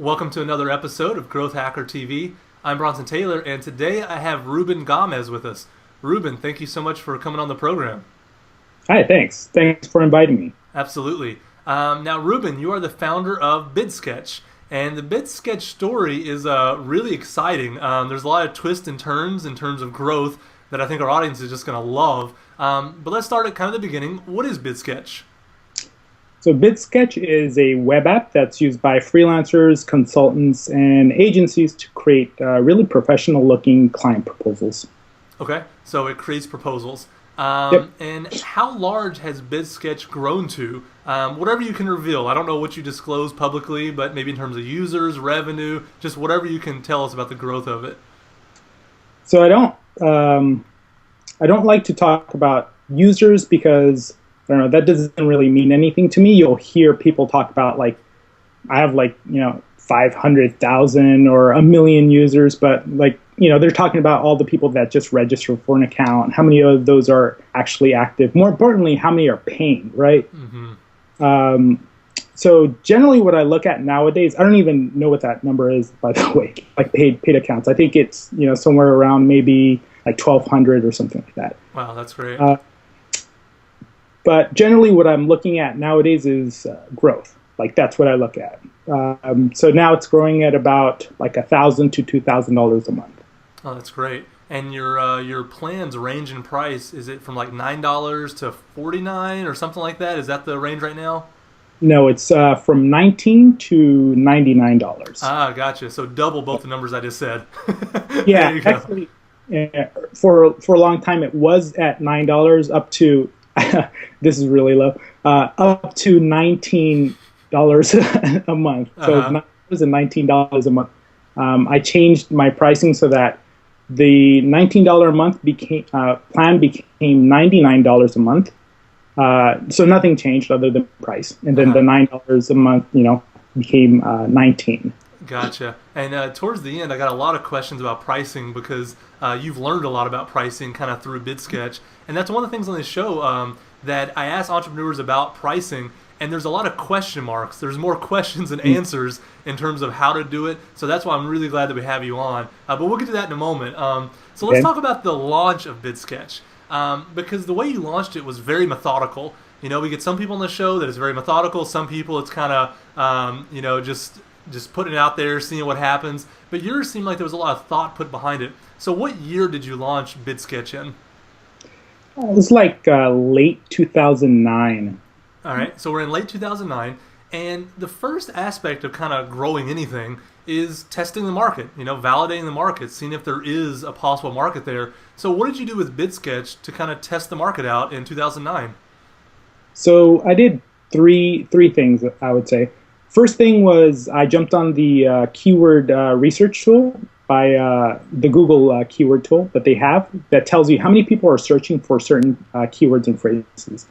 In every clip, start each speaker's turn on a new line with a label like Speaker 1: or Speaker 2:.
Speaker 1: Welcome to another episode of Growth Hacker TV. I'm Bronson Taylor, and today I have Ruben Gamez with us. Ruben, thank you so much for coming on the program.
Speaker 2: Hi, thanks. Thanks for inviting me.
Speaker 1: Absolutely. Now, Ruben, you are the founder of Bidsketch, and the Bidsketch story is really exciting. There's a lot of twists and turns in terms of growth that I think our audience is just going to love. But let's start at kind of the beginning. What is Bidsketch?
Speaker 2: So Bidsketch is a web app that's used by freelancers, consultants, and agencies to create really professional-looking client proposals.
Speaker 1: Okay, so it creates proposals.
Speaker 2: Yep.
Speaker 1: And how large has Bidsketch grown to? Whatever you can reveal. I don't know what you disclose publicly, but maybe in terms of users, revenue, just whatever you can tell us about the growth of it.
Speaker 2: So I don't like to talk about users because I don't know, that doesn't really mean anything to me. You'll hear people talk about I have 500,000 or a million users, but they're talking about all the people that just register for an account. How many of those are actually active? More importantly, how many are paying, right? Mm-hmm. So generally what I look at nowadays, I don't even know what that number is, by the way, like paid accounts. I think it's, somewhere around maybe 1,200 or something like that.
Speaker 1: Wow, that's great.
Speaker 2: But generally what I'm looking at nowadays is growth. That's what I look at. So now it's growing at about $1,000 to $2,000 a month.
Speaker 1: Oh, that's great. And your plans range in price. Is it from $9 to $49 or something like that? Is that the range right now?
Speaker 2: No, it's from $19 to $99.
Speaker 1: Ah, gotcha. So double both the numbers I just said.
Speaker 2: Yeah, actually, for a long time it was at $9 up to this is really low, up to $19 a month. So $9 and $19 a month. I changed my pricing so that the $19 a month plan became $99 a month. So nothing changed other than price. And then the $9 a month, became $19.
Speaker 1: Gotcha. And towards the end, I got a lot of questions about pricing because you've learned a lot about pricing kind of through Bidsketch. And that's one of the things on this show that I ask entrepreneurs about pricing. And there's a lot of question marks. There's more questions than answers in terms of how to do it. So that's why I'm really glad that we have you on. But we'll get to that in a moment. So let's talk about the launch of Bidsketch. Because the way you launched it was very methodical. We get some people on the show that is very methodical. Some people it's kind of, just putting it out there, seeing what happens. But yours seemed like there was a lot of thought put behind it. So what year did you launch Bidsketch in?
Speaker 2: It was late 2009.
Speaker 1: All right, so we're in late 2009, and the first aspect of kind of growing anything is testing the market, validating the market, seeing if there is a possible market there. So what did you do with Bidsketch to kind of test the market out in 2009?
Speaker 2: So I did three things, I would say. First thing was I jumped on the keyword research tool by the Google keyword tool that they have that tells you how many people are searching for certain keywords and phrases.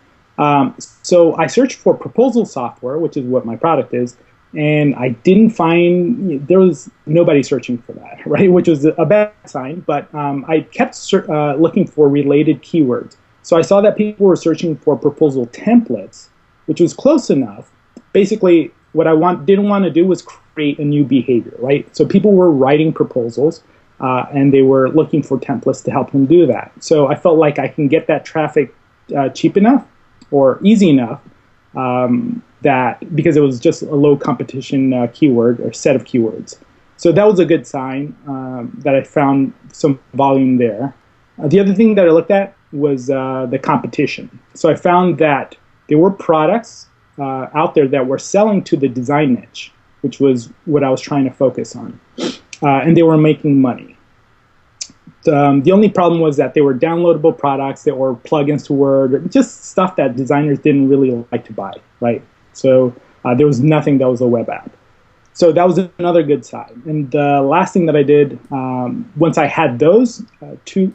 Speaker 2: So I searched for proposal software, which is what my product is, and I didn't find, there was nobody searching for that, right? Which was a bad sign, but I kept looking for related keywords. So I saw that people were searching for proposal templates, which was close enough. Basically, what I didn't want to do was create a new behavior, right? So people were writing proposals, and they were looking for templates to help them do that. So I felt like I can get that traffic cheap enough or easy enough that because it was just a low competition keyword or set of keywords. So that was a good sign that I found some volume there. The other thing that I looked at was the competition. So I found that there were products out there that were selling to the design niche, which was what I was trying to focus on. And they were making money. The only problem was that they were downloadable products that were plugins to Word, just stuff that designers didn't really like to buy, right? So there was nothing that was a web app. So that was another good sign. And the last thing that I did, once I had those two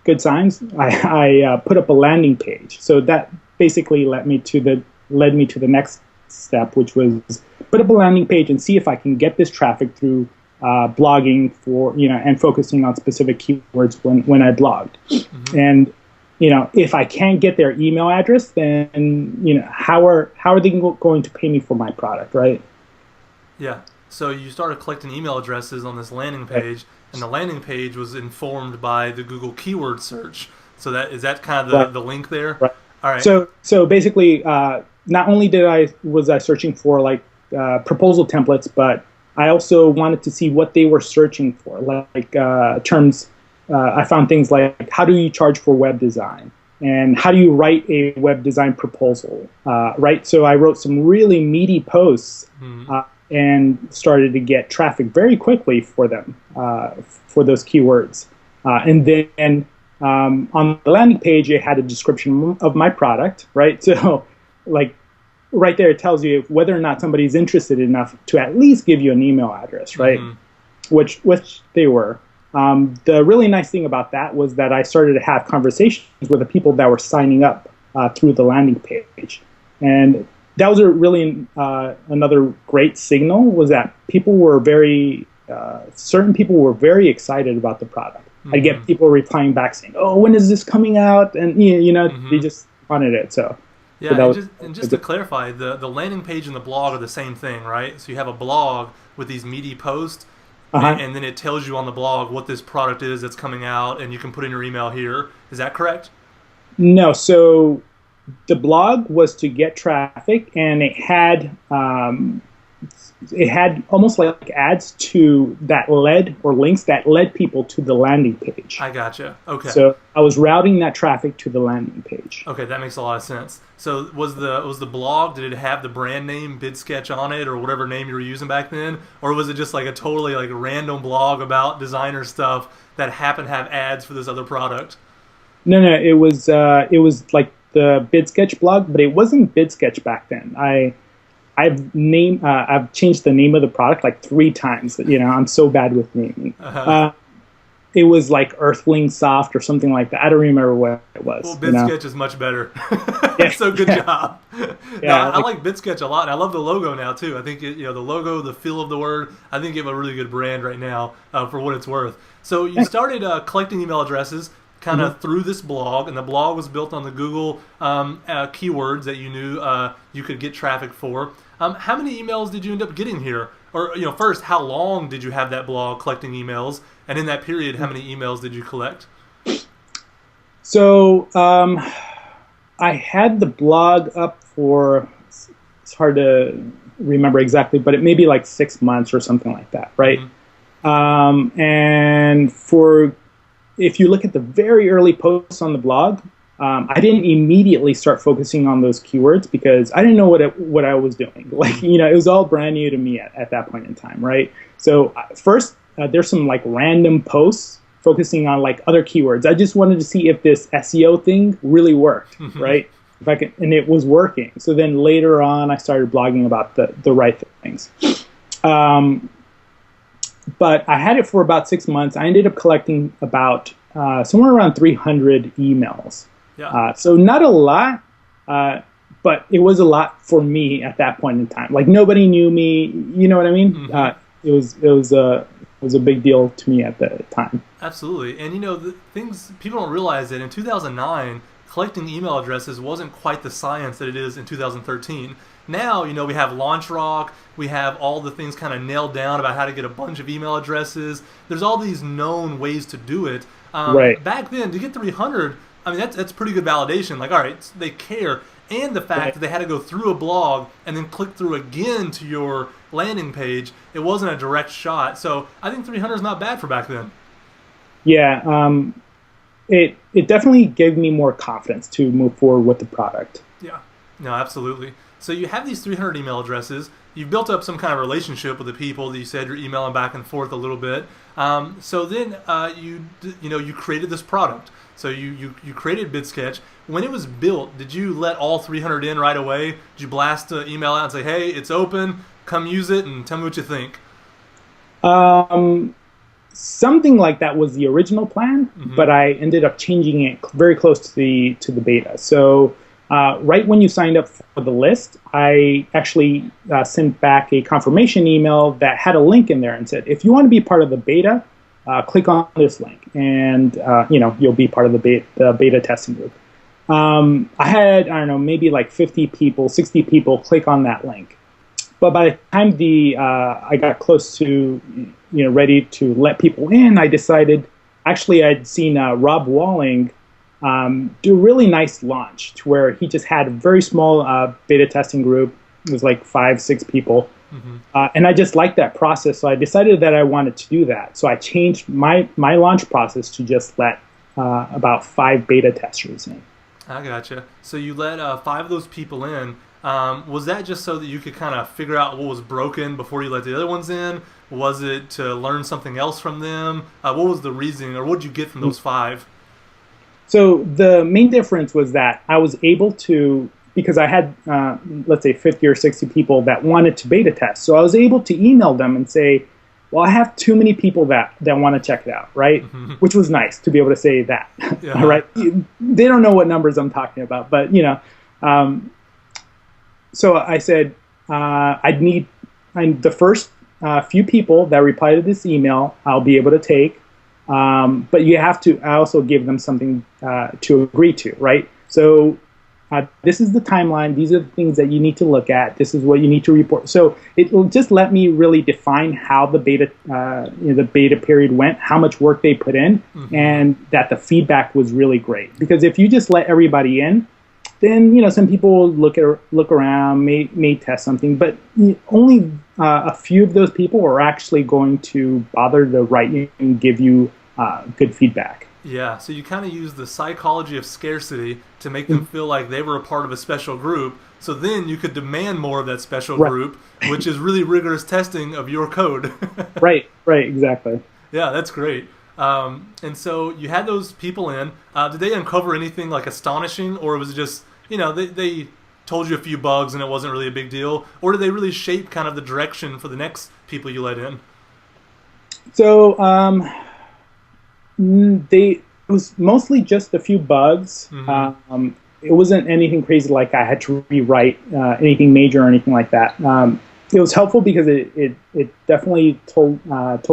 Speaker 2: good signs, I put up a landing page. So that basically led me to the next step, which was put up a landing page and see if I can get this traffic through blogging and focusing on specific keywords when I blogged. Mm-hmm. And if I can't get their email address, then how are they going to pay me for my product, right?
Speaker 1: Yeah. So you started collecting email addresses on this landing page, and the landing page was informed by the Google keyword search. So that is that kind of
Speaker 2: Right.
Speaker 1: the link there?
Speaker 2: Right.
Speaker 1: All right.
Speaker 2: So basically, not only was I searching for like proposal templates, but I also wanted to see what they were searching for, like terms. I found things like how do you charge for web design, and how do you write a web design proposal, right? So I wrote some really meaty posts and started to get traffic very quickly for them, for those keywords. And then on the landing page, it had a description of my product, right? So like right there, it tells you whether or not somebody's interested enough to at least give you an email address, right? Which they were. The really nice thing about that was that I started to have conversations with the people that were signing up through the landing page. And that was really another great signal, was that people were certain people were very excited about the product. I get people replying back saying, "Oh, when is this coming out?" And they just wanted it. So
Speaker 1: yeah,
Speaker 2: so
Speaker 1: and just to clarify, the landing page and the blog are the same thing, right? So you have a blog with these meaty posts, and then it tells you on the blog what this product is that's coming out, and you can put in your email here. Is that correct?
Speaker 2: No, so the blog was to get traffic, and it had almost like ads to that led, or links that led people to the landing page.
Speaker 1: I gotcha. Okay.
Speaker 2: So I was routing that traffic to the landing page.
Speaker 1: Okay, that makes a lot of sense. So was the blog, did it have the brand name Bidsketch on it, or whatever name you were using back then, or was it just like a totally like random blog about designer stuff that happened to have ads for this other product?
Speaker 2: No, it was like the Bidsketch blog, but it wasn't Bidsketch back then. I've changed the name of the product like 3 times. I'm so bad with naming. It was like Earthling Soft or something like that. I don't remember what it was.
Speaker 1: Well, Bidsketch is much better. So good job.
Speaker 2: Yeah,
Speaker 1: I like Bidsketch a lot, and I love the logo now too. I think the logo, the feel of the word, I think you have a really good brand right now for what it's worth. So you started collecting email addresses kind of through this blog, and the blog was built on the Google keywords that you knew you could get traffic for. How many emails did you end up getting here? Or first, how long did you have that blog collecting emails? And in that period, how many emails did you collect?
Speaker 2: So I had the blog up for, it's hard to remember exactly, but it may be like 6 months or something like that, right? And if you look at the very early posts on the blog, I didn't immediately start focusing on those keywords because I didn't know what I was doing. Like, it was all brand new to me at that point in time, right? So first, there's some like random posts focusing on like other keywords. I just wanted to see if this SEO thing really worked, right? And it was working. So then later on, I started blogging about the right things. But I had it for about 6 months. I ended up collecting about somewhere around 300 emails.
Speaker 1: Yeah.
Speaker 2: So not a lot, but it was a lot for me at that point in time. Like nobody knew me, you know what I mean? It was a big deal to me at the time.
Speaker 1: Absolutely. And the things people don't realize that in 2009, collecting email addresses wasn't quite the science that it is in 2013. Now, we have LaunchRock, we have all the things kind of nailed down about how to get a bunch of email addresses. There's all these known ways to do it.
Speaker 2: Right.
Speaker 1: Back then, to get 300, I mean, that's pretty good validation. Like, all right, they care. And the fact that they had to go through a blog and then click through again to your landing page, it wasn't a direct shot. So I think 300 is not bad for back then.
Speaker 2: Yeah, it definitely gave me more confidence to move forward with the product.
Speaker 1: Yeah, no, absolutely. So you have these 300 email addresses. You've built up some kind of relationship with the people that you said you're emailing back and forth a little bit. So then you created this product. So you created Bidsketch. When it was built, did you let all 300 in right away? Did you blast an email out and say, "Hey, it's open. Come use it and tell me what you think"?
Speaker 2: Something like that was the original plan, but I ended up changing it very close to the beta. So right when you signed up for the list, I actually sent back a confirmation email that had a link in there and said, if you want to be part of the beta, click on this link, and you'll be part of the beta testing group. I had, I don't know, maybe like 50 people, 60 people click on that link. But by the time the I got close to ready to let people in, I decided actually I'd seen Rob Walling do a really nice launch to where he just had a very small beta testing group. It was like 5, 6 people.
Speaker 1: Mm-hmm.
Speaker 2: And I just liked that process. So I decided that I wanted to do that. So I changed my launch process to just let about 5 beta testers in.
Speaker 1: I gotcha. So you let 5 of those people in. Was that just so that you could kind of figure out what was broken before you let the other ones in? Was it to learn something else from them? What was the reasoning, or what did you get from those 5?
Speaker 2: So the main difference was that I was able to, because I had, let's say, 50 or 60 people that wanted to beta test. So I was able to email them and say, well, I have too many people that want to check it out, right? Mm-hmm. Which was nice to be able to say that, yeah. Right? They don't know what numbers I'm talking about, but, so I said, I'd need the first few people that reply to this email, I'll be able to take. But you have to also give them something to agree to, right? So this is the timeline. These are the things that you need to look at. This is what you need to report. So it will just let me really define how the beta period went, how much work they put in, mm-hmm. and that the feedback was really great. Because if you just let everybody in, then some people will look around, may test something, but only a few of those people are actually going to bother to write you and give you good feedback.
Speaker 1: Yeah, so you kind of use the psychology of scarcity to make them feel like they were a part of a special group, so then you could demand more of that special group, which is really rigorous testing of your code.
Speaker 2: Right, exactly.
Speaker 1: Yeah, that's great. And so you had those people in. Did they uncover anything like astonishing, or was it just, they told you a few bugs and it wasn't really a big deal? Or did they really shape kind of the direction for the next people you let in?
Speaker 2: So it was mostly just a few bugs. Mm-hmm. It wasn't anything crazy like I had to rewrite anything major or anything like that. It was helpful because it definitely told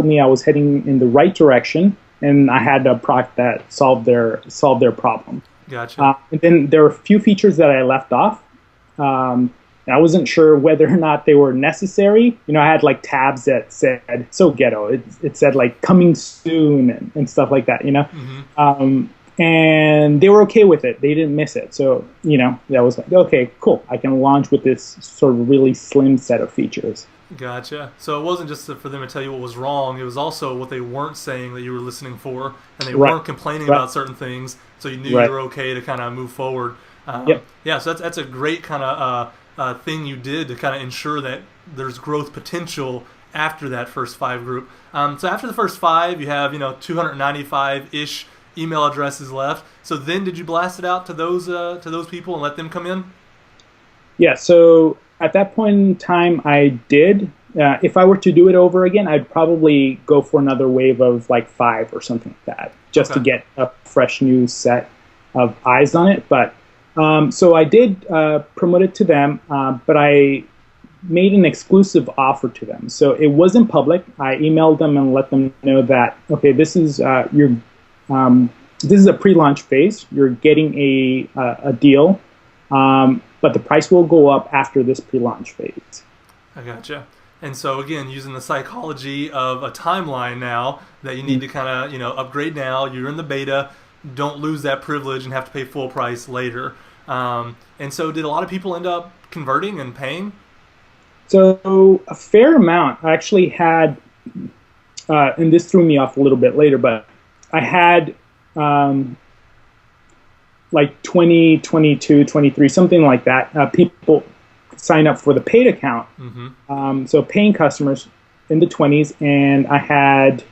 Speaker 2: me I was heading in the right direction, and I had a product that solved their problem.
Speaker 1: Gotcha.
Speaker 2: And then there were a few features that I left off. And I wasn't sure whether or not they were necessary. I had like tabs that said, so ghetto. It said like coming soon and stuff like that, Mm-hmm. And they were okay with it. They didn't miss it. So, that was like, okay, cool. I can launch with this sort of really slim set of features.
Speaker 1: Gotcha. So it wasn't just for them to tell you what was wrong. It was also what they weren't saying that you were listening for. And they weren't complaining about certain things. So you knew you were okay to kind of move forward.
Speaker 2: Yep.
Speaker 1: Yeah, so that's a great kind of thing you did to kind of ensure that there's growth potential after that first 5 group. So after the first 5, you have 295-ish email addresses left. So then, did you blast it out to those people and let them come in?
Speaker 2: Yeah. So at that point in time, I did. If I were to do it over again, I'd probably go for another wave of like 5 or something like that, just to get a fresh new set of eyes on it. But so I did promote it to them, but I made an exclusive offer to them. So it wasn't public. I emailed them and let them know that, okay, this is this is a pre-launch phase. You're getting a deal, but the price will go up after this pre-launch phase.
Speaker 1: I gotcha. And so again, using the psychology of a timeline now that you need to kind of upgrade now. You're in the beta. Don't lose that privilege and have to pay full price later. And so did a lot of people end up converting and paying?
Speaker 2: So a fair amount. I actually had, and this threw me off a little bit later, but I had like 20, 22, 23, something like that. People sign up for the paid account. Mm-hmm. So paying customers in the 20s, and I had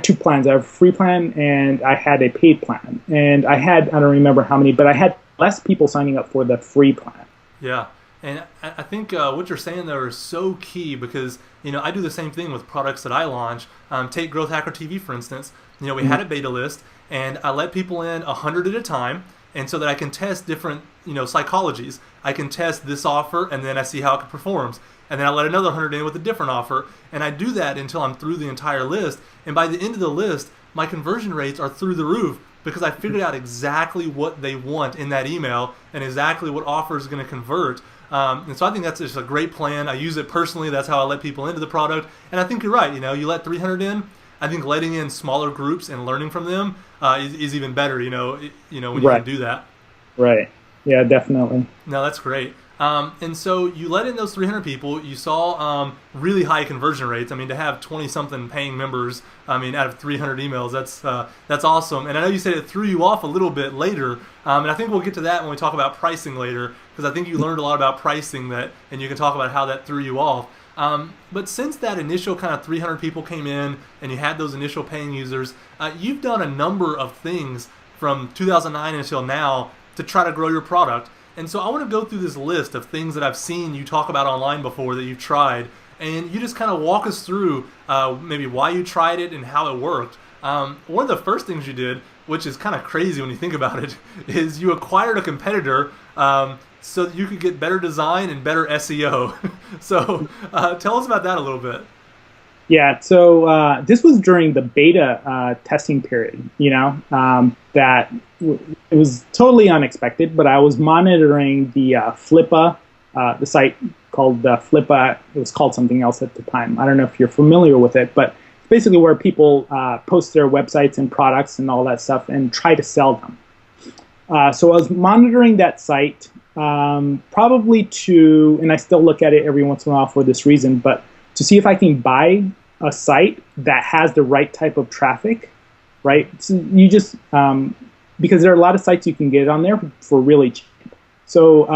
Speaker 2: 2 plans. I have a free plan and I had a paid plan. And I don't remember how many, but I had less people signing up for the free plan.
Speaker 1: Yeah. And I think what you're saying there is so key because, I do the same thing with products that I launch. Take Growth Hacker TV, for instance. We had a beta list, and I let people in 100 at a time, and so that I can test different, psychologies. I can test this offer, and then I see how it performs. And then I let another 100 in with a different offer, and I do that until I'm through the entire list. And by the end of the list, my conversion rates are through the roof because I figured out exactly what they want in that email and exactly what offer is going to convert. And so I think that's just a great plan. I use it personally. That's how I let people into the product. And I think you're right. You let 300 in. I think letting in smaller groups and learning from them is even better. When you
Speaker 2: Right.
Speaker 1: can do that.
Speaker 2: Right. Yeah, definitely.
Speaker 1: No, that's great. And so you let in those 300 people. You saw really high conversion rates. I mean, to have 20-something paying members, I mean, out of 300 emails, that's awesome. And I know you said it threw you off a little bit later, and I think we'll get to that when we talk about pricing later, because I think you learned a lot about pricing and you can talk about how that threw you off. But since that initial kind of 300 people came in and you had those initial paying users, you've done a number of things from 2009 until now to try to grow your product. And so I want to go through this list of things that I've seen you talk about online before that you've tried, and you just kind of walk us through maybe why you tried it and how it worked. One of the first things you did, which is kind of crazy when you think about it, is you acquired a competitor so that you could get better design and better SEO. So tell us about that a little bit.
Speaker 2: Yeah, so this was during the beta testing period, it was totally unexpected, but I was monitoring the Flippa, the site called Flippa. It was called something else at the time. I don't know if you're familiar with it, but it's basically where people post their websites and products and all that stuff and try to sell them. So I was monitoring that site probably and I still look at it every once in a while for this reason, but to see if I can buy a site that has the right type of traffic, right? So you just, because there are a lot of sites you can get on there for really cheap. So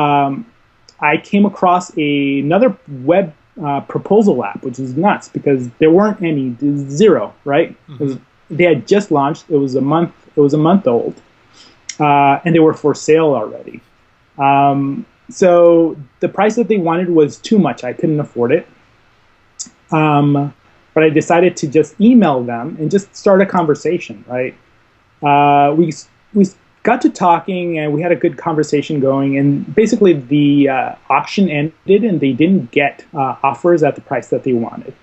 Speaker 2: I came across another web proposal app, which is nuts because there weren't any, zero, right? Mm-hmm. They had just launched. It was a month old, and they were for sale already. So the price that they wanted was too much. I couldn't afford it. But I decided to just email them and just start a conversation, right? We got to talking and we had a good conversation going, and basically the auction ended and they didn't get offers at the price that they wanted.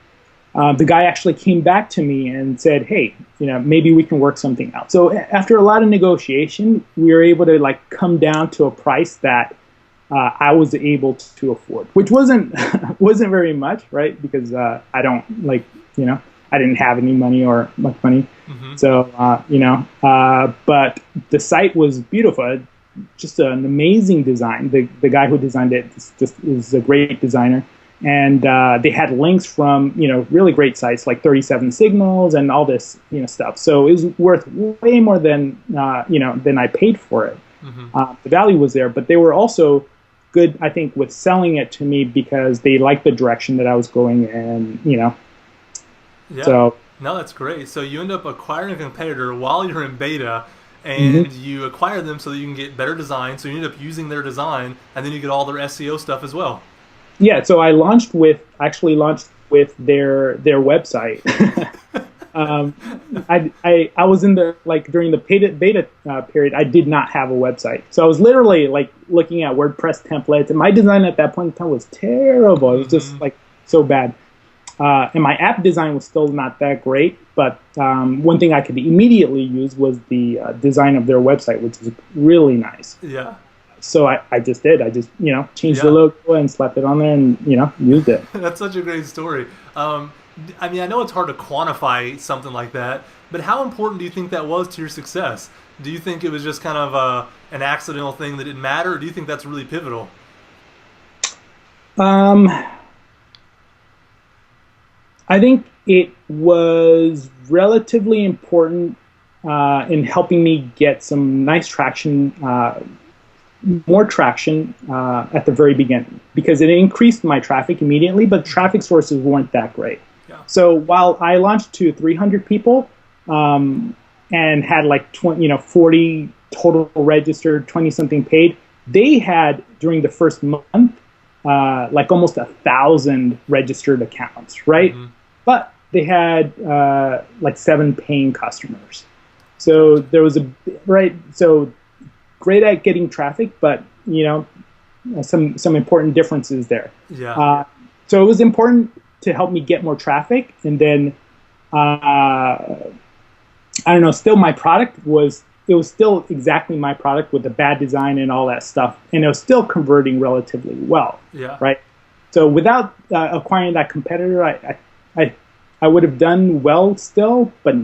Speaker 2: The guy actually came back to me and said, hey, maybe we can work something out. So after a lot of negotiation, we were able to come down to a price that I was able to afford, which wasn't very much, right? Because I don't I didn't have any money or much money. Mm-hmm. So, but the site was beautiful, just an amazing design. The guy who designed it just is a great designer. And they had links from, really great sites like 37 Signals and all this, stuff. So it was worth way more than I paid for it. Mm-hmm. The value was there, but they were also good, I think, with selling it to me because they liked the direction that I was going in,
Speaker 1: Yeah.
Speaker 2: So,
Speaker 1: no, that's great. So you end up acquiring a competitor while you're in beta, and mm-hmm. you acquire them so that you can get better design. So you end up using their design, and then you get all their SEO stuff as well.
Speaker 2: Yeah. So I launched with their website. I was in the during the beta period. I did not have a website, so I was literally looking at WordPress templates, and my design at that point in time was terrible. It was just so bad. And my app design was still not that great, but one thing I could immediately use was the design of their website, which is really nice.
Speaker 1: Yeah.
Speaker 2: So I just did. I just, changed the logo and slapped it on there and, used it.
Speaker 1: That's such a great story. I know it's hard to quantify something like that, but how important do you think that was to your success? Do you think it was just kind of an accidental thing that didn't matter, or do you think that's really pivotal?
Speaker 2: I think it was relatively important in helping me get some nice traction, more traction at the very beginning, because it increased my traffic immediately, but traffic sources weren't that great. Yeah. So while I launched to 300 people and had 40 total registered, 20-something paid, they had, during the first month, almost 1,000 registered accounts, right? Mm-hmm. But they had 7 paying customers. So there was so great at getting traffic, but some important differences there.
Speaker 1: Yeah.
Speaker 2: So it was important to help me get more traffic, and then I don't know. Still, my product was it was still exactly my product with the bad design and all that stuff, and it was still converting relatively well.
Speaker 1: Yeah.
Speaker 2: Right. So without acquiring that competitor, I would have done well still, but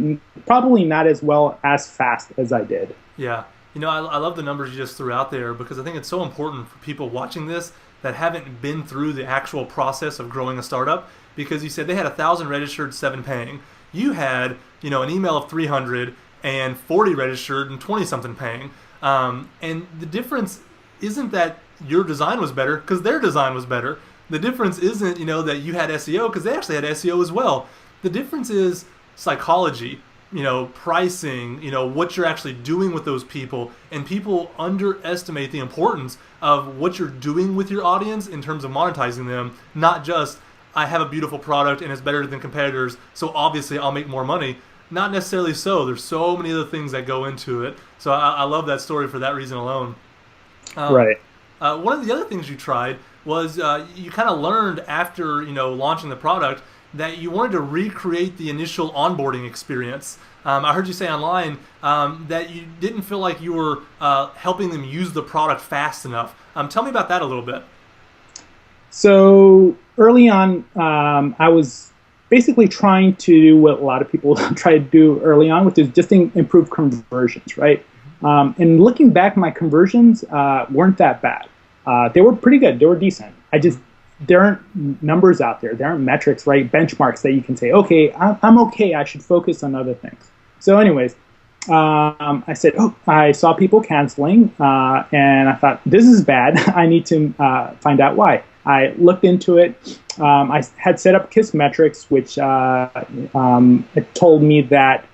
Speaker 2: probably not as well as fast as I did.
Speaker 1: Yeah. I love the numbers you just threw out there because I think it's so important for people watching this that haven't been through the actual process of growing a startup. Because you said they had 1,000 registered, 7 paying. You had, an email of 300 and 40 registered and 20 something paying. And the difference isn't that your design was better because their design was better. The difference isn't, that you had SEO because they actually had SEO as well. The difference is psychology, pricing, what you're actually doing with those people. And people underestimate the importance of what you're doing with your audience in terms of monetizing them, not just, I have a beautiful product and it's better than competitors, so obviously I'll make more money. Not necessarily so. There's so many other things that go into it. So I love that story for that reason alone.
Speaker 2: Right.
Speaker 1: One of the other things you tried was you kind of learned after launching the product that you wanted to recreate the initial onboarding experience. I heard you say online that you didn't feel like you were helping them use the product fast enough. Tell me about that a little bit.
Speaker 2: So early on, I was basically trying to do what a lot of people try to do early on, which is just improve conversions, right? And looking back, my conversions weren't that bad. They were pretty good. They were decent. There aren't numbers out there. There aren't metrics, right? Benchmarks that you can say, okay, I'm okay. I should focus on other things. So anyways, I said, I saw people canceling, and I thought, this is bad. I need to find out why. I looked into it. I had set up KISS metrics, which it told me that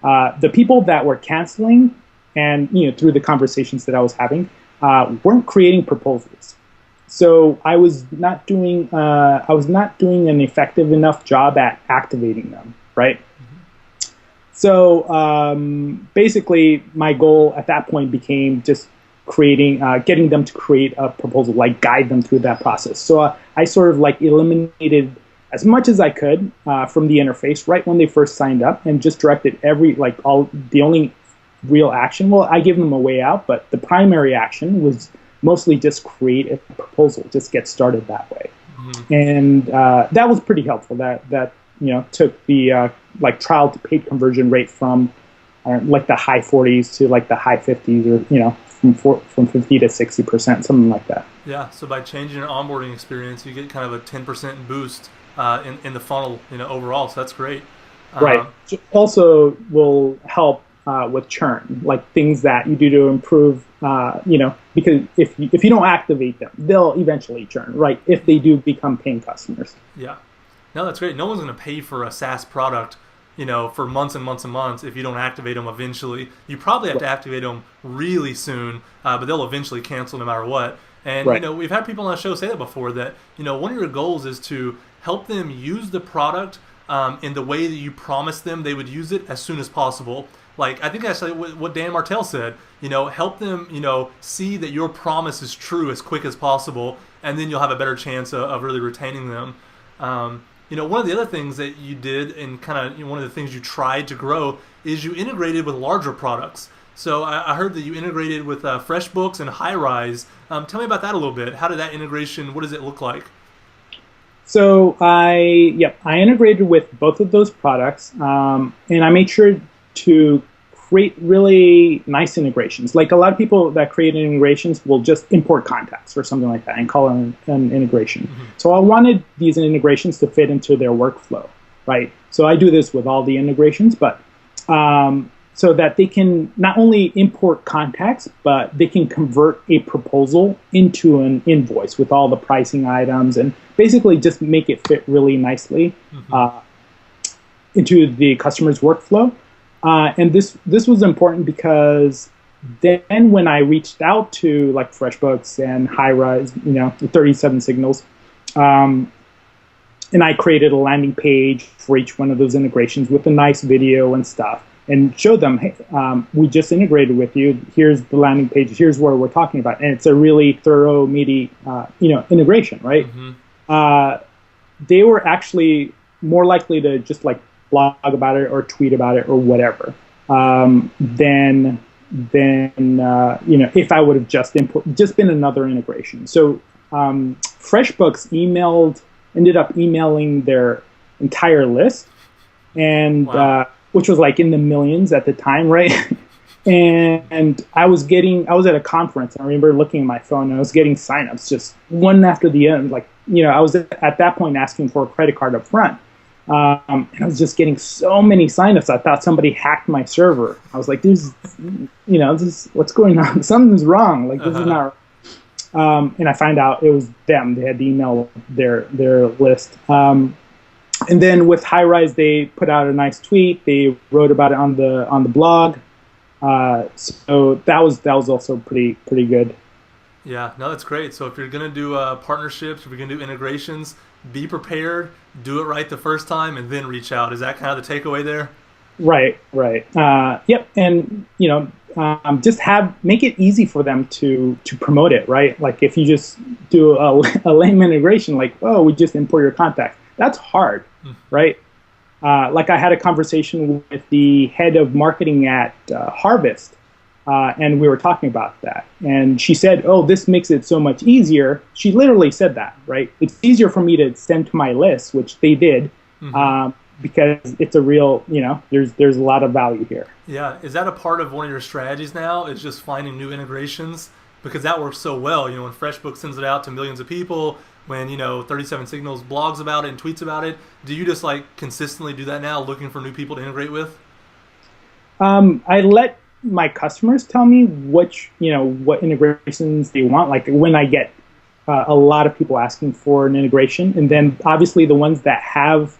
Speaker 2: the people that were canceling, and through the conversations that I was having, weren't creating proposals. So I was not doing an effective enough job at activating them, right? Mm-hmm. So basically, my goal at that point became just getting them to create a proposal, like guide them through that process. So I sort of eliminated as much as I could from the interface right when they first signed up, and just directed the only real action. Well, I gave them a way out, but the primary action was mostly just create a proposal, just get started that way. Mm-hmm. And that was pretty helpful. That took the trial to paid conversion rate from the high 40s to the high 50s, or from 50 to 60%, something like that.
Speaker 1: Yeah. So by changing your onboarding experience, you get kind of a 10% boost in the funnel, overall. So that's great.
Speaker 2: Right. Also will help with churn, like things that you do to improve, because if you don't activate them, they'll eventually churn, right? If they do become paying customers.
Speaker 1: Yeah. No, that's great. No one's going to pay for a SaaS product, for months and months and months if you don't activate them eventually. You probably have to activate them really soon, but they'll eventually cancel no matter what. And, we've had people on the show say that before, that, one of your goals is to help them use the product in the way that you promised them they would use it as soon as possible. Like, I think that's what Dan Martell said, help them, see that your promise is true as quick as possible, and then you'll have a better chance of really retaining them. One of the other things that you did, and kind of one of the things you tried to grow, is you integrated with larger products. So I heard that you integrated with FreshBooks and Highrise. Tell me about that a little bit. How did that integration, what does it look like?
Speaker 2: So I integrated with both of those products, and I made sure to create really nice integrations. Like a lot of people that create integrations will just import contacts or something like that and call it an integration. Mm-hmm. So I wanted these integrations to fit into their workflow, right? So I do this with all the integrations, but so that they can not only import contacts, but they can convert a proposal into an invoice with all the pricing items, and basically just make it fit really nicely into the customer's workflow. And this was important because then when I reached out to FreshBooks and Highrise, the 37 signals, and I created a landing page for each one of those integrations with a nice video and stuff, and showed them, hey, we just integrated with you. Here's the landing page. Here's what we're talking about, and it's a really thorough, meaty, integration, right? Mm-hmm. They were actually more likely to just blog about it or tweet about it or whatever, than than if I would have just been another integration. So FreshBooks ended up emailing their entire list, and
Speaker 1: Wow.
Speaker 2: which was like in the millions at the time, right? And I was at a conference. I remember looking at my phone, and I was getting signups just one after the other. Like, I was at that point asking for a credit card up front. And I was just getting so many signups. I thought somebody hacked my server. I was like, this is what's going on? Something's wrong. Like, this is not. And I find out it was them. They had to email their list. And then with Highrise, they put out a nice tweet. They wrote about it on the blog. So that was also pretty good.
Speaker 1: Yeah, no, that's great. So if you're going to do partnerships, if you're going to do integrations, be prepared, do it right the first time, and then reach out. Is that kind of the takeaway there? Right.
Speaker 2: Yep. And just make it easy for them to promote it, right? Like if you just do a lame integration, like, oh, we just import your contact. That's hard, right? Like I had a conversation with the head of marketing at Harvest, and we were talking about that. And she said, oh, this makes it so much easier. She literally said that, right? It's easier for me to send to my list, which they did, because it's a real, there's a lot of value here.
Speaker 1: Yeah. Is that a part of one of your strategies now, is just finding new integrations? Because that works so well. When FreshBooks sends it out to millions of people, when 37 Signals blogs about it and tweets about it, do you just like consistently do that now, looking for new people to integrate with?
Speaker 2: I let my customers tell me what integrations they want. Like when I get a lot of people asking for an integration, and then obviously the ones that have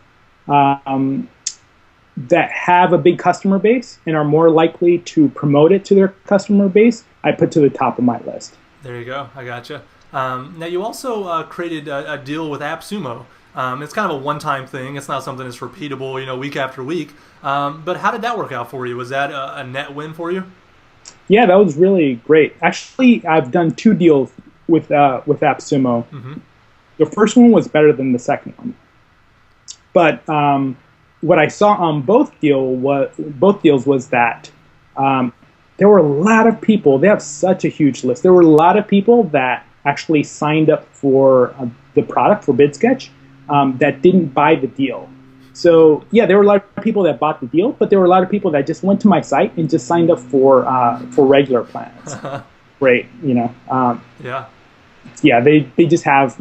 Speaker 2: a big customer base and are more likely to promote it to their customer base, I put to the top of my list.
Speaker 1: There you go. I gotcha. Now you also created a deal with AppSumo. It's kind of a one-time thing. It's not something that's repeatable, week after week. But how did that work out for you? Was that a net win for you?
Speaker 2: Yeah, that was really great. Actually, I've done 2 deals with AppSumo. The first one was better than the second one. But what I saw on both deals was that there were a lot of people. They have such a huge list. There were a lot of people that actually signed up for the product for Bidsketch that didn't buy the deal. So yeah, there were a lot of people that bought the deal, but there were a lot of people that just went to my site and just signed up for regular plans. Great, yeah, they just have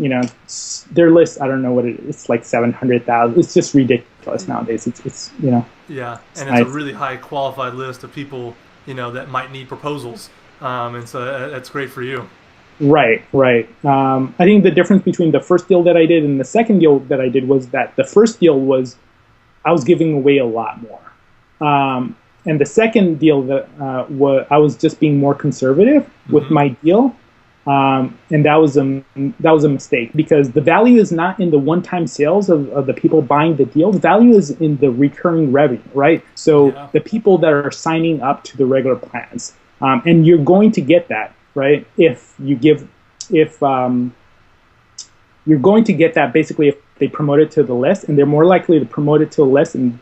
Speaker 2: their list. I don't know what it is. It's like 700,000. It's just ridiculous nowadays. It's
Speaker 1: Yeah, and
Speaker 2: it's
Speaker 1: it's
Speaker 2: nice.
Speaker 1: a really high qualified list of people that might need proposals, and so that's great for you.
Speaker 2: Right. I think the difference between the first deal that I did and the second deal that I did was that the first deal was I was giving away a lot more, and the second deal that I was just being more conservative with my deal, and that was a mistake, because the value is not in the one-time sales of the people buying the deal. The value is in the recurring revenue, right? So the people that are signing up to the regular plans, and you're going to get that. Right? You're going to get that basically if they promote it to the list, and they're more likely to promote it to the list and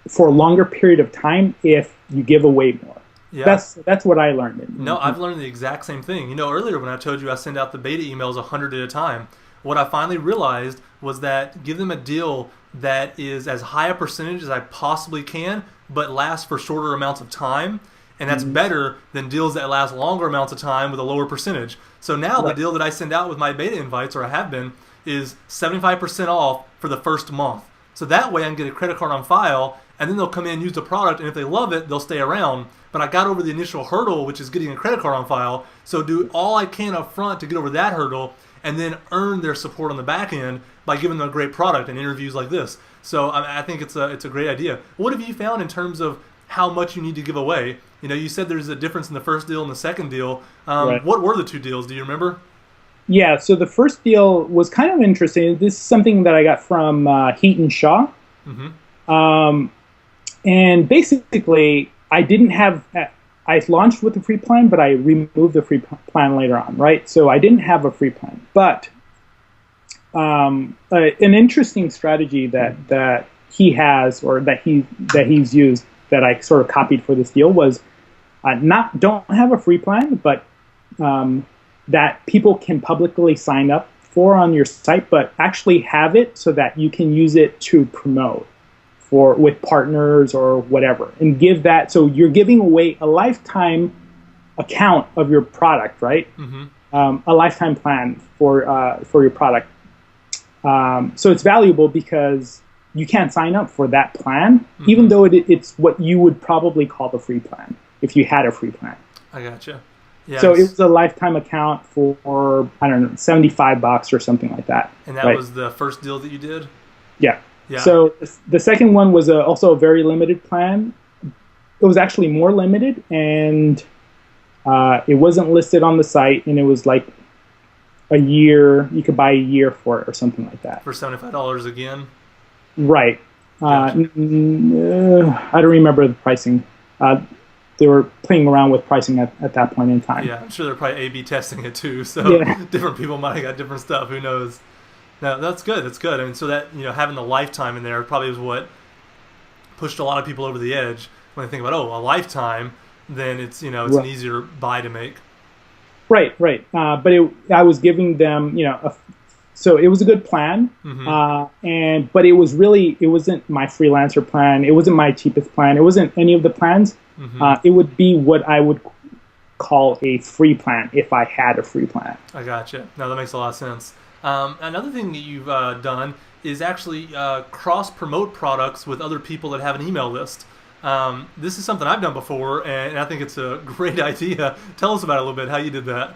Speaker 2: for a longer period of time if you give away more.
Speaker 1: Yeah.
Speaker 2: That's what I learned.
Speaker 1: No, I've learned the exact same thing. Earlier when I told you I send out the beta emails 100 at a time, what I finally realized was that give them a deal that is as high a percentage as I possibly can, but lasts for shorter amounts of time. And that's better than deals that last longer amounts of time with a lower percentage. So now the deal that I send out with my beta invites, or I have been, is 75% off for the first month. So that way I can get a credit card on file, and then they'll come in and use the product, and if they love it, they'll stay around. But I got over the initial hurdle, which is getting a credit card on file, so do all I can up front to get over that hurdle, and then earn their support on the back end by giving them a great product and interviews like this. So I think it's a great idea. What have you found in terms of how much you need to give away? You said there's a difference in the first deal and the second deal.
Speaker 2: Right.
Speaker 1: What were the 2 deals? Do you remember?
Speaker 2: Yeah, so the first deal was kind of interesting. This is something that I got from Heat and Shaw. And basically, I launched with a free plan, but I removed the free plan later on, right? So I didn't have a free plan. But an interesting strategy that he has, or that he's used, that I sort of copied for this deal was don't have a free plan, but that people can publicly sign up for on your site, but actually have it so that you can use it to promote with partners or whatever, and give that. So you're giving away a lifetime account of your product, right? A lifetime plan for your product. So it's valuable because you can't sign up for that plan, even though it's what you would probably call the free plan if you had a free plan.
Speaker 1: I gotcha. Yeah,
Speaker 2: so it was a lifetime account for, I don't know, $75 or something like that.
Speaker 1: And that was the first deal that you did?
Speaker 2: Yeah.
Speaker 1: Yeah.
Speaker 2: So the second one was also a very limited plan. It was actually more limited, and it wasn't listed on the site, and it was like a year. You could buy a year for it or something like that.
Speaker 1: For $75 again?
Speaker 2: Right.
Speaker 1: Gotcha.
Speaker 2: I don't remember the pricing. They were playing around with pricing at that point in time.
Speaker 1: Yeah, I'm sure they're probably A/B testing it too. So different people might have got different stuff. Who knows? No, that's good. That's good. I mean, so that, having the lifetime in there probably was what pushed a lot of people over the edge when they think about, a lifetime, then it's, it's an easier buy to make. Right.
Speaker 2: But I was giving them, so it was a good plan. But it wasn't my freelancer plan. It wasn't my cheapest plan. It wasn't any of the plans. It would be what I would call a free plan if I had a free plan.
Speaker 1: I gotcha. No, that makes a lot of sense. Another thing that you've done is actually cross-promote products with other people that have an email list. This is something I've done before, and I think it's a great idea. Tell us about it a little bit, how you did that.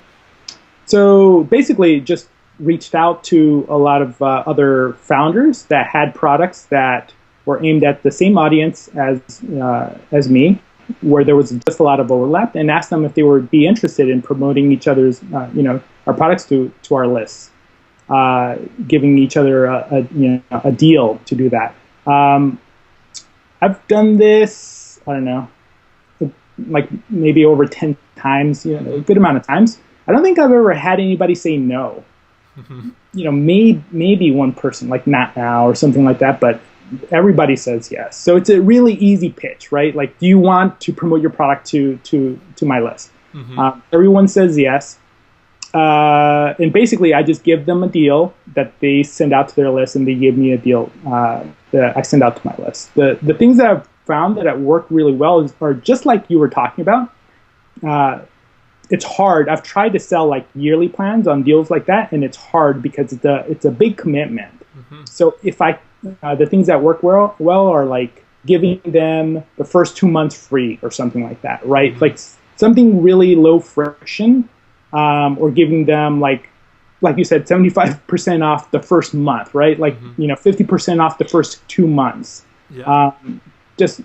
Speaker 2: So basically just reached out to a lot of other founders that had products that were aimed at the same audience as me, where there was just a lot of overlap, and asked them if they would be interested in promoting each other's, our products to our lists. Giving each other a deal to do that. I've done this, I don't know, like maybe over 10 times, a good amount of times. I don't think I've ever had anybody say no. Maybe one person, like not now or something like that, but everybody says yes. So it's a really easy pitch, right? Like, do you want to promote your product to my list? Everyone says yes. And basically, I just give them a deal that they send out to their list, and they give me a deal that I send out to my list. The things that I've found that have worked really well are just like you were talking about. It's hard. I've tried to sell like yearly plans on deals like that, and it's hard because it's a big commitment. So if the things that work well are like giving them the first 2 months free or something like that, right? Like something really low friction. Or giving them like you said, 75% off the first month, right? Like 50% off the first 2 months.
Speaker 1: Yeah.
Speaker 2: It's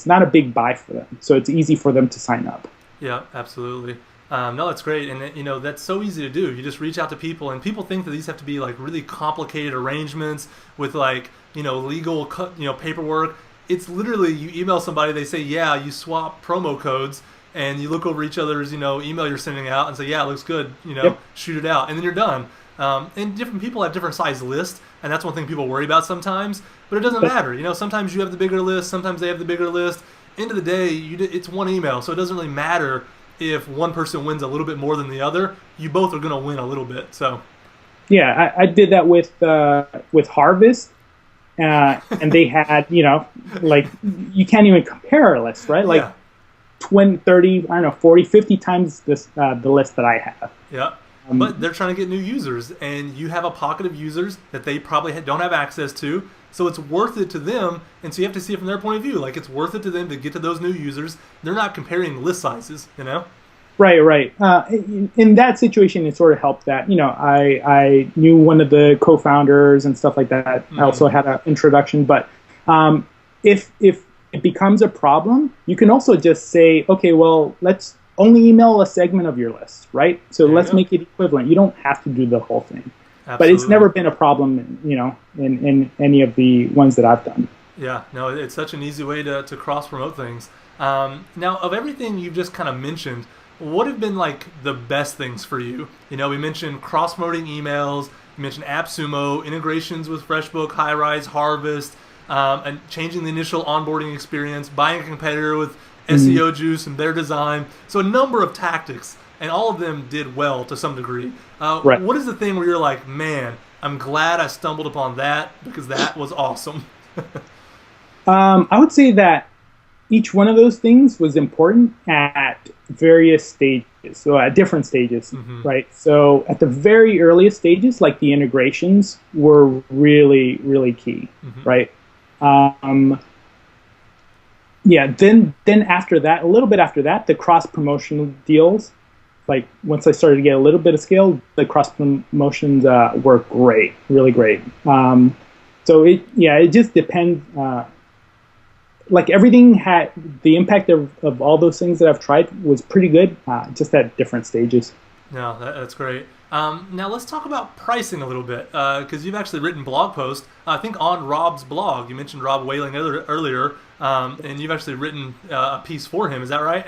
Speaker 2: not a big buy for them, so it's easy for them to sign up.
Speaker 1: Yeah, absolutely. No, that's great, and that's so easy to do. You just reach out to people, and people think that these have to be like really complicated arrangements with like legal paperwork. It's literally you email somebody, they say yeah, you swap promo codes. And you look over each other's, email you're sending out and say, yeah, it looks good, shoot it out, and then you're done. And different people have different size lists, and that's one thing people worry about sometimes. But it doesn't matter. Sometimes you have the bigger list, sometimes they have the bigger list. End of the day, it's one email, so it doesn't really matter if one person wins a little bit more than the other. You both are going to win a little bit. So, yeah,
Speaker 2: I did that with Harvest, and they had, like you can't even compare our list, right? Like. Yeah. 20, 30, 40, 50 times the list that I have.
Speaker 1: Yeah, but they're trying to get new users, and you have a pocket of users that they probably don't have access to, so it's worth it to them, and so you have to see it from their point of view. Like, it's worth it to them to get to those new users. They're not comparing list sizes,
Speaker 2: Right. In that situation, it sort of helped that, I knew one of the co-founders and stuff like that. I also had an introduction, but if it becomes a problem, you can also just say, okay, well, let's only email a segment of your list, right? So let's make it equivalent. You don't have to do the whole thing. Absolutely. But it's never been a problem, in any of the ones that I've done.
Speaker 1: Yeah, no, it's such an easy way to cross-promote things. Now, of everything you've just kind of mentioned, what have been like the best things for you? We mentioned cross-promoting emails, we mentioned AppSumo, integrations with FreshBook, HighRise, Harvest. and changing the initial onboarding experience, buying a competitor with SEO juice and their design. So a number of tactics, and all of them did well to some degree.
Speaker 2: Right.
Speaker 1: What is the thing where you're like, man, I'm glad I stumbled upon that because that was awesome?
Speaker 2: I would say that each one of those things was important at various stages, so at different stages, right? So at the very earliest stages, like the integrations were really, really key, right? Yeah, then after that, a little bit after that, the cross-promotional deals, like once I started to get a little bit of scale, the cross-promotions were great, really great. So it just depends. Like everything had the impact of all those things that I've tried was pretty good, just at different stages.
Speaker 1: No, that's great. Now let's talk about pricing a little bit, because you've actually written blog posts, I think on Rob's blog. You mentioned Rob Whaling earlier, and you've actually written a piece for him. Is that right?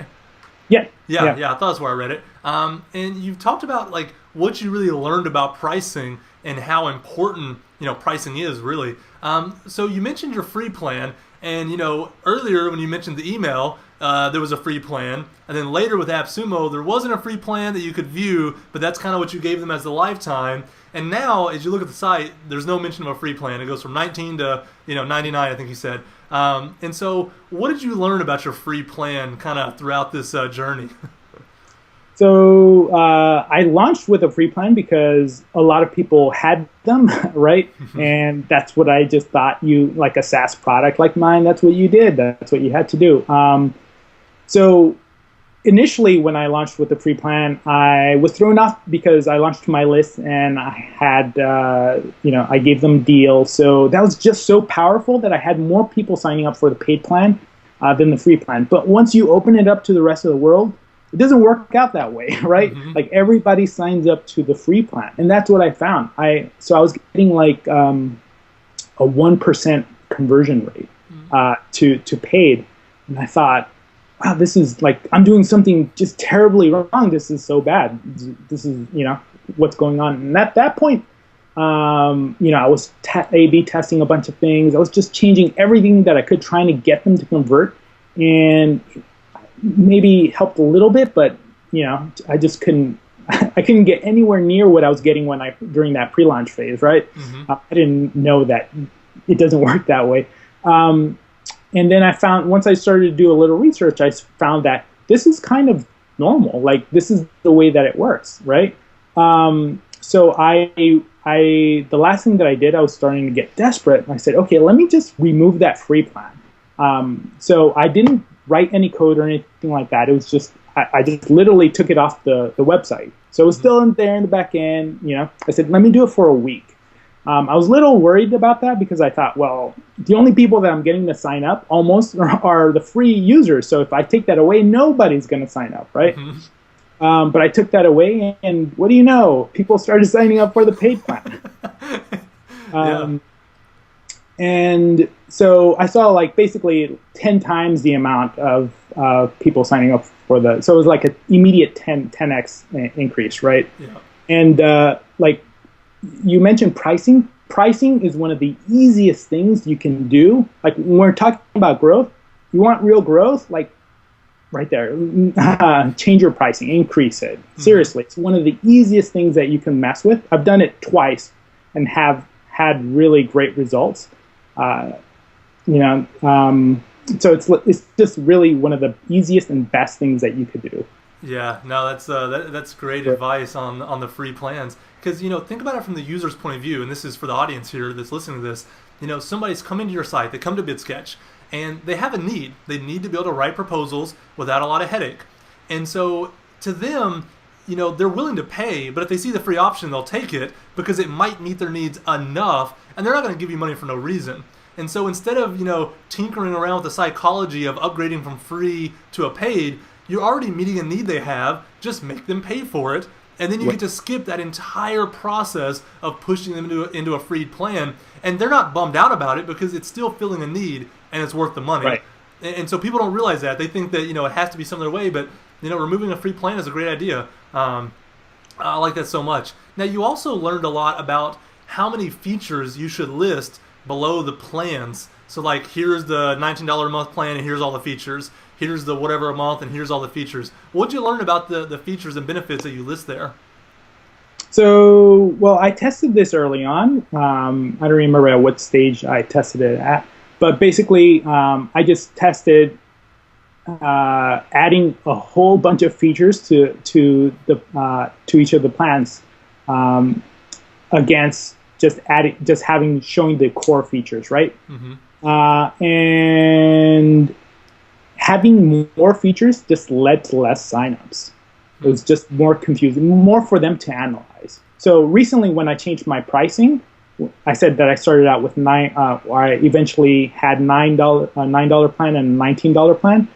Speaker 2: Yeah.
Speaker 1: Yeah. I thought that's where I read it. And you've talked about like what you really learned about pricing and how important pricing is really. So you mentioned your free plan. And, earlier when you mentioned the email, there was a free plan. And then later with AppSumo, there wasn't a free plan that you could view, but that's kind of what you gave them as the lifetime. And now, as you look at the site, there's no mention of a free plan. It goes from 19 to, 99, I think you said. And so what did you learn about your free plan kind of throughout this journey?
Speaker 2: So I launched with a free plan because a lot of people had them, right? And that's what I just thought like a SaaS product like mine, that's what you did. That's what you had to do. So initially when I launched with the free plan, I was thrown off because I launched to my list and I had, I gave them deals. So that was just so powerful that I had more people signing up for the paid plan than the free plan. But once you open it up to the rest of the world, it doesn't work out that way, right? Like everybody signs up to the free plan, and that's what I found. So I was getting like a 1% conversion rate to paid, and I thought, wow, this is like I'm doing something just terribly wrong. This is so bad. This is what's going on. And at that point, I was A/B testing a bunch of things. I was just changing everything that I could, trying to get them to convert, and maybe helped a little bit, but I just couldn't. I couldn't get anywhere near what I was getting during that pre-launch phase, right? I didn't know that it doesn't work that way. And then I found once I started to do a little research, I found that this is kind of normal. Like this is the way that it works, right? So the last thing that I did, I was starting to get desperate. I said, okay, let me just remove that free plan. So I didn't write any code or anything like that. It was just I just literally took it off the website. So it was still in there in the back end. I said, let me do it for a week. I was a little worried about that because I thought, well, the only people that I'm getting to sign up almost are the free users. So if I take that away, nobody's going to sign up, right? But I took that away, and what do you know? People started signing up for the paid plan. And so I saw like basically 10 times the amount of people signing up for so it was like an immediate 10x increase, right? Yeah. And like you mentioned pricing. Pricing is one of the easiest things you can do. Like when we're talking about growth, you want real growth, like right there, change your pricing, increase it. Seriously, it's one of the easiest things that you can mess with. I've done it twice and have had really great results. So it's just really one of the easiest and best things that you could do.
Speaker 1: Yeah, no, that's great advice on the free plans. Because think about it from the user's point of view, and this is for the audience here that's listening to this. Somebody's coming to your site, they come to Bidsketch, and they have a need. They need to be able to write proposals without a lot of headache. And so to them, they're willing to pay, but if they see the free option, they'll take it because it might meet their needs enough, and they're not going to give you money for no reason. And so instead of, tinkering around with the psychology of upgrading from free to a paid, you're already meeting a need they have, just make them pay for it, and then you get to skip that entire process of pushing them into a free plan, and they're not bummed out about it because it's still filling a need and it's worth the money. Right. And so people don't realize that. They think that, it has to be some other way, but, removing a free plan is a great idea. I like that so much. Now, you also learned a lot about how many features you should list below the plans. So like, here's the $19 a month plan, and here's all the features. Here's the whatever a month, and here's all the features. What'd you learn about the features and benefits that you list there?
Speaker 2: So, well, I tested this early on. I don't remember at what stage I tested it at, but basically, I just tested adding a whole bunch of features to each of the plans against just showing the core features, right? And having more features just led to less signups. It was just more confusing, more for them to analyze. So recently, when I changed my pricing, I said that I started out with I eventually had $9 plan and a $19 plan.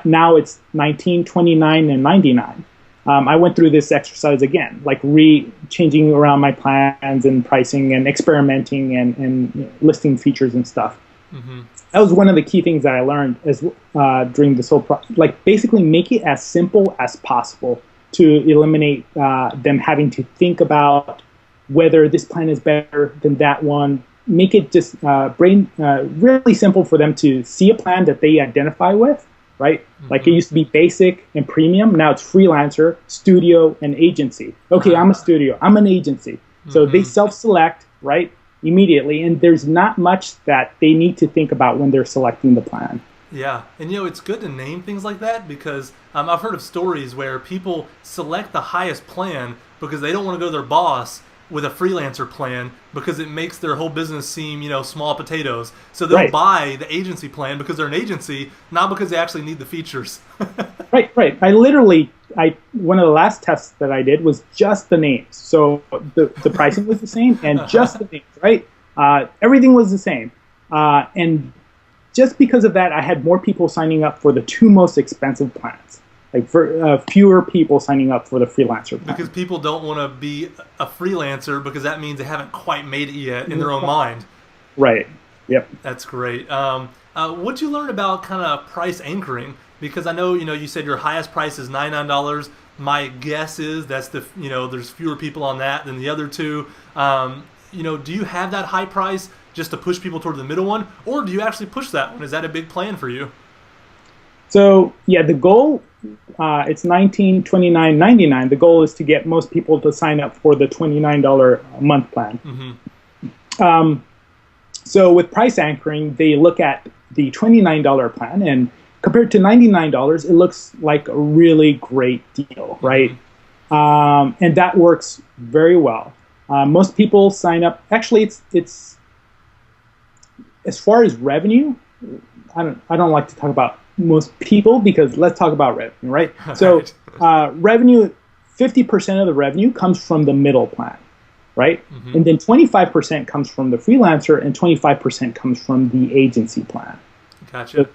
Speaker 2: Now it's $19, $29, and $99. I went through this exercise again, like changing around my plans and pricing and experimenting and listing features and stuff. That was one of the key things that I learned during this whole process. Like, basically make it as simple as possible to eliminate them having to think about whether this plan is better than that one. Make it just really simple for them to see a plan that they identify with, right? Like, it used to be basic and premium. Now it's freelancer, studio, and agency. Okay, I'm a studio. I'm an agency. So they self-select, right, immediately, and there's not much that they need to think about when they're selecting the plan.
Speaker 1: Yeah, and it's good to name things like that, because I've heard of stories where people select the highest plan because they don't want to go to their boss with a freelancer plan because it makes their whole business seem, small potatoes. So they'll buy the agency plan because they're an agency, not because they actually need the features.
Speaker 2: Right. One of the last tests that I did was just the names. So the pricing was the same and just the names, right? Everything was the same. And just because of that, I had more people signing up for the two most expensive plans. Like, for fewer people signing up for the freelancer plan.
Speaker 1: Because people don't want to be a freelancer because that means they haven't quite made it yet in their own mind.
Speaker 2: Right. Yep.
Speaker 1: That's great. What'd you learn about kind of price anchoring? Because I know, you said your highest price is $99. My guess is that's there's fewer people on that than the other two. Do you have that high price just to push people toward the middle one, or do you actually push that one? Is that a big plan for you?
Speaker 2: So yeah, the goal, it's $19, $29, $99. The goal is to get most people to sign up for the $29 a month plan. So with price anchoring, they look at the $29 plan, and compared to $99, it looks like a really great deal, right? And that works very well. Most people sign up. Actually, it's as far as revenue, I don't like to talk about most people, because let's talk about revenue, right? So revenue, 50% of the revenue comes from the middle plan, right? And then 25% comes from the freelancer, and 25% comes from the agency plan.
Speaker 1: Gotcha.
Speaker 2: So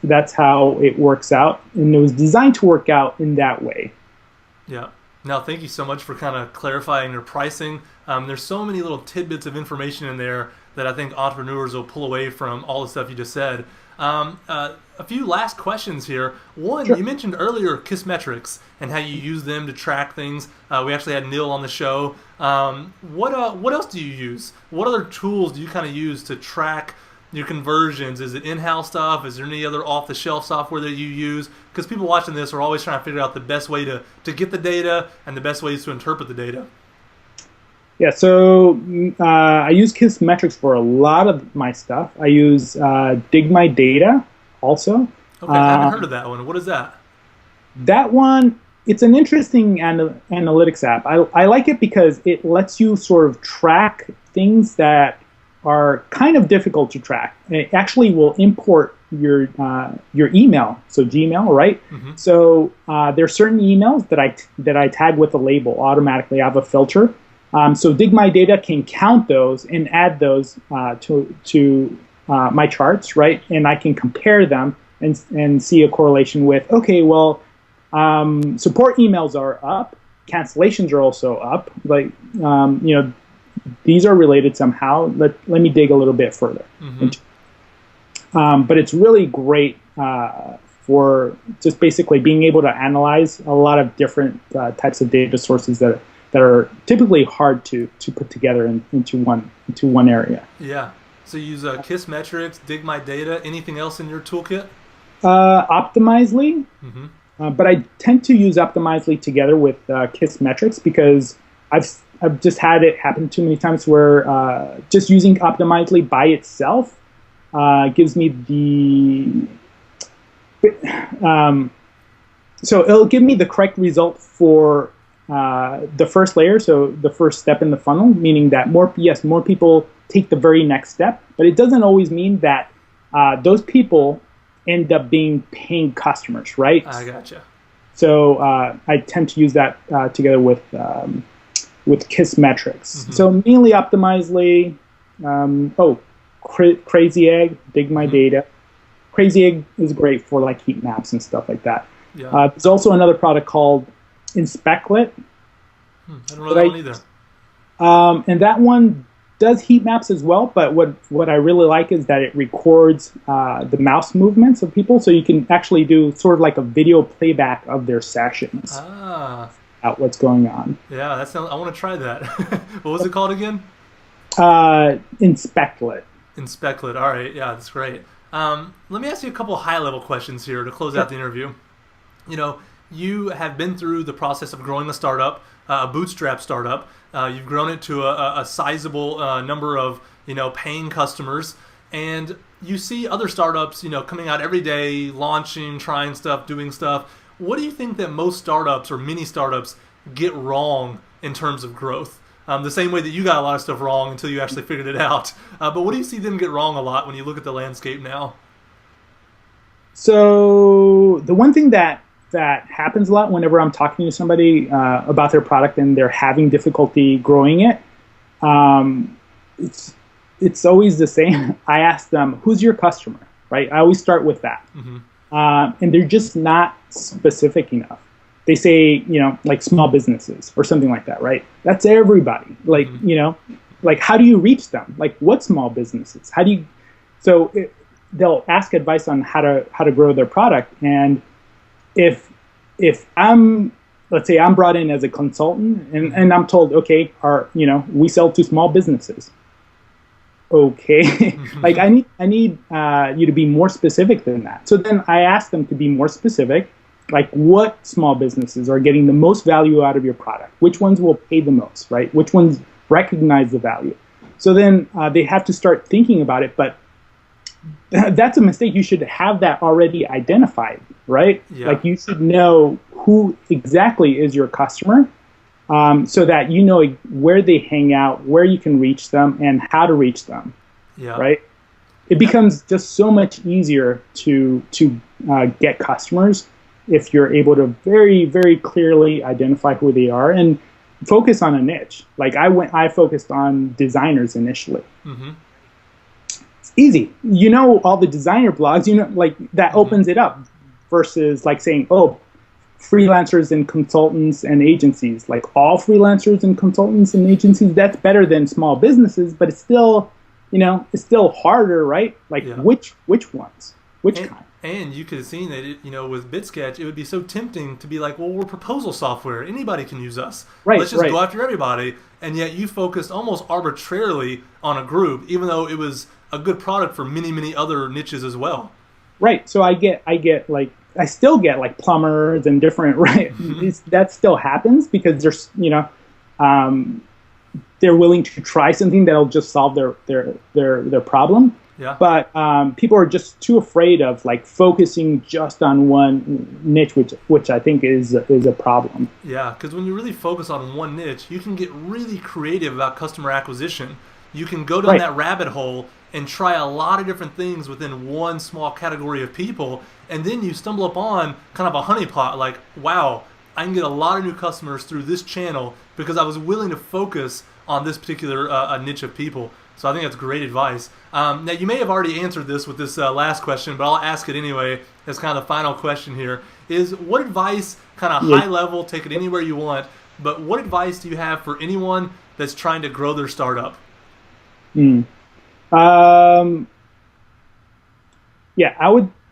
Speaker 2: that's how it works out, and it was designed to work out in that way.
Speaker 1: Yeah. Now, thank you so much for kind of clarifying your pricing. There's so many little tidbits of information in there that I think entrepreneurs will pull away from all the stuff you just said. A few last questions here. One, sure. You mentioned earlier Kissmetrics and how you use them to track things. We actually had Neil on the show. What else do you use? What other tools do you kind of use to track your conversions? Is it in-house stuff? Is there any other off-the-shelf software that you use? Because people watching this are always trying to figure out the best way to get the data and the best ways to interpret the data.
Speaker 2: Yeah, so I use Kissmetrics for a lot of my stuff. I use Dig My Data also.
Speaker 1: Okay, I haven't heard of that one. What is that?
Speaker 2: That one, it's an interesting analytics app. I like it because it lets you sort of track things that are kind of difficult to track. And it actually will import your email, so Gmail, right? So there are certain emails that I tag with a label automatically. I have a filter. So Dig My Data can count those and add those to my charts, right? And I can compare them and see a correlation with, okay, well, support emails are up, cancellations are also up. Like, these are related somehow. Let me dig a little bit further. But it's really great for just basically being able to analyze a lot of different types of data sources that are typically hard to put together into one area.
Speaker 1: Yeah. So you use KISS metrics, dig my data. Anything else in your toolkit?
Speaker 2: Optimizely, but I tend to use Optimizely together with KISS metrics because I've just had it happen too many times where just using Optimizely by itself gives me so it'll give me the correct result for the first layer, so the first step in the funnel, meaning that more people take the very next step, but it doesn't always mean that those people end up being paying customers, right?
Speaker 1: I gotcha.
Speaker 2: So I tend to use that together with KISS metrics. So mainly Optimizely, Crazy Egg, dig my data. Crazy Egg is great for like heat maps and stuff like that.
Speaker 1: Yeah.
Speaker 2: There's also another product called Inspectlet.
Speaker 1: I don't know that one either.
Speaker 2: And that one does heat maps as well, but what I really like is that it records the mouse movements of people, so you can actually do sort of like a video playback of their sessions. Out what's going on.
Speaker 1: Yeah, I want to try that. What was it called again?
Speaker 2: Inspectlet.
Speaker 1: Inspectlet. All right. Yeah, that's great. Let me ask you a couple high-level questions here to close out the interview. You know, you have been through the process of growing a startup, a bootstrap startup. You've grown it to a sizable number of, paying customers. And you see other startups, coming out every day, launching, trying stuff, doing stuff. What do you think that most startups or mini startups get wrong in terms of growth? The same way that you got a lot of stuff wrong until you actually figured it out. But what do you see them get wrong a lot when you look at the landscape now? So the one thing that happens a lot whenever I'm talking to somebody about their product and they're having difficulty growing it, it's always the same. I ask them, who's your customer, right? I always start with that. And they're just not specific enough. They say, like small businesses or something like that, right? That's everybody. Like, like how do you reach them? Like what small businesses? How do you? So they'll ask advice on how to grow their product. And if let's say I'm brought in as a consultant and I'm told, okay, we sell to small businesses. Okay, like I need you to be more specific than that. So then I ask them to be more specific, like what small businesses are getting the most value out of your product? Which ones will pay the most, right? Which ones recognize the value? So then they have to start thinking about it, but that's a mistake. You should have that already identified, right? Yeah. Like you should know who exactly is your customer. So that you know where they hang out, where you can reach them, and how to reach them. Yeah. Right. It becomes just so much easier to get customers if you're able to very, very clearly identify who they are and focus on a niche. Like I focused on designers initially. It's easy. All the designer blogs. Like that opens it up versus like saying, oh, freelancers and consultants and agencies, like all freelancers and consultants and agencies, that's better than small businesses, but it's still, it's still harder, right? Like which ones, kind? And you could have seen that, with Bidsketch, it would be so tempting to be like, well, we're proposal software. Anybody can use us. Right, let's just go after everybody. And yet you focused almost arbitrarily on a group, even though it was a good product for many, many other niches as well. Right.
Speaker 2: So I still get like plumbers and different, right? That still happens because there's, they're willing to try something that'll just solve their problem. Yeah. But people are just too afraid of like focusing just on one niche, which I think is a problem.
Speaker 1: Yeah, because when you really focus on one niche, you can get really creative about customer acquisition. You can go down that rabbit hole and try a lot of different things within one small category of people, and then you stumble upon kind of a honeypot, like, wow, I can get a lot of new customers through this channel because I was willing to focus on this particular niche of people. So I think that's great advice. Now, you may have already answered this with this last question, but I'll ask it anyway as kind of the final question here, is what advice, kind of high level, take it anywhere you want, but what advice do you have for anyone that's trying to grow their startup?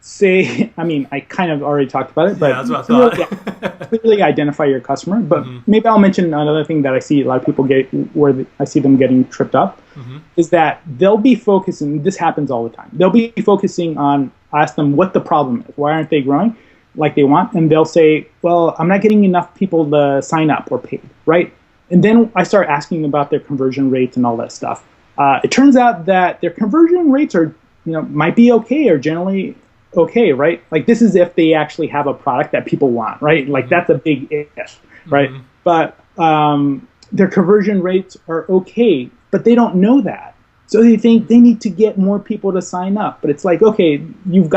Speaker 2: say, I mean, I kind of already talked about it,
Speaker 1: Yeah,
Speaker 2: but
Speaker 1: that's what I
Speaker 2: clearly,
Speaker 1: thought.
Speaker 2: clearly identify your customer. But maybe I'll mention another thing that I see a lot of people get, where I see them getting tripped up, is that they'll be focusing, this happens all the time, they'll be focusing on, ask them what the problem is, why aren't they growing like they want, and they'll say, well, I'm not getting enough people to sign up or pay, right? And then I start asking about their conversion rates and all that stuff. It turns out that their conversion rates are, might be okay or generally okay, right? Like this is if they actually have a product that people want, right? Like that's a big if, right? But their conversion rates are okay, but they don't know that. So they think they need to get more people to sign up. But it's like, okay, you've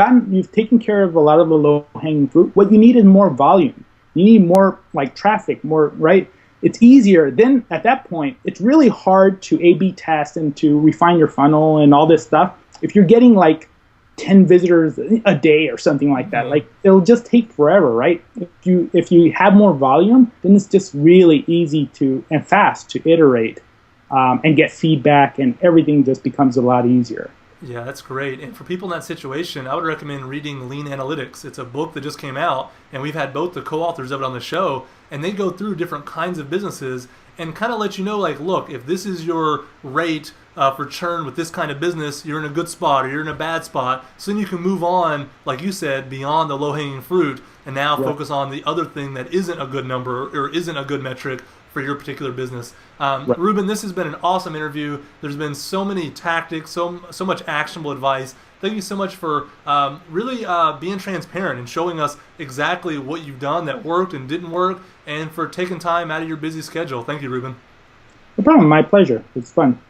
Speaker 2: taken care of a lot of the low-hanging fruit. What you need is more volume. You need more like traffic, more, right? It's easier. Then at that point, it's really hard to A/B test and to refine your funnel and all this stuff. If you're getting like 10 visitors a day or something like that, like it'll just take forever, right? If you have more volume, then it's just really easy to and fast to iterate and get feedback, and everything just becomes a lot easier.
Speaker 1: Yeah, that's great. And for people in that situation, I would recommend reading Lean Analytics. It's a book that just came out, and we've had both the co-authors of it on the show, and they go through different kinds of businesses and kind of let you know, like, look, if this is your rate for churn with this kind of business, you're in a good spot or you're in a bad spot. So then you can move on, like you said, beyond the low-hanging fruit and now focus on the other thing that isn't a good number or isn't a good metric for your particular business. Ruben, this has been an awesome interview. There's been so many tactics, so much actionable advice. Thank you so much for really being transparent and showing us exactly what you've done that worked and didn't work, and for taking time out of your busy schedule. Thank you, Ruben.
Speaker 2: No problem. My pleasure. It's fun.